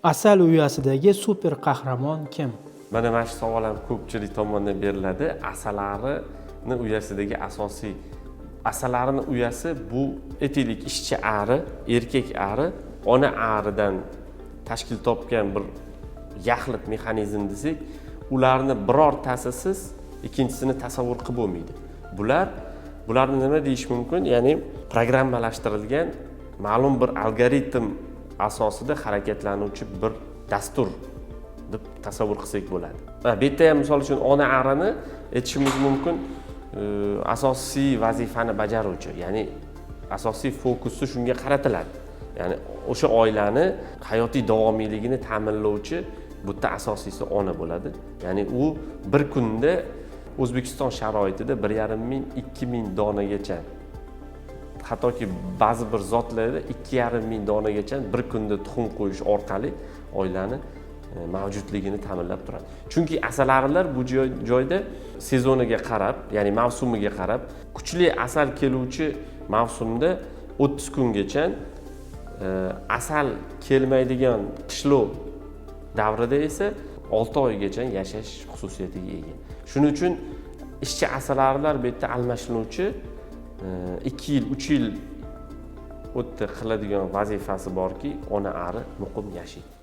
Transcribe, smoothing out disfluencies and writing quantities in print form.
Asal uyasidagi super qahramon kim? Mana shu savol ham ko'pchilik tomonidan beriladi. Asalarini uyasidagi asosiy asalarini uyasi bu etilik ishchi ari, erkak ari, ona aridan tashkil topgan bir yaxlit mexanizm desak, ularni birortasisiz ikkinchisini tasavvur qilib bo'lmaydi. Bularni nima deyish mumkin? Ya'ni programmalashtirilgan ma'lum bir algoritm asosida harakatlanuvchi bir dastur deb tasavvur qilsak bo'ladi. Bu yerda ham misol uchun ona arini aytishimiz mumkin asosiy vazifani bajaruvchi, ya'ni asosiy fokusi shunga qaratiladi. Ya'ni o'sha oilani hayotiy davomiyligini ta'minlovchi bu yerda asosiysi ona bo'ladi. Ya'ni u bir kunda O'zbekiston sharoitida 1,5–2,000 donagacha, hattoki ba'zi bir zotlarda 2,5 donagacha bir kunda tuxum qo'yish orqali oilani mavjudligini ta'minlab turadi. Chunki asalarilar bu joyda sezoniga qarab, ya'ni mavsumiga qarab, kuchli asal keluvchi mavsumda 30 kungacha, asal kelmaydigan qishlov davrida esa 6 oygacha yashash xususiyatiga ega. Shuning uchun ishchi asalarilar bu yerda almashinuvchi 2 yil, 3 yil o'tda qiladigan vazifasi borki, ona ari muqim yashaydi.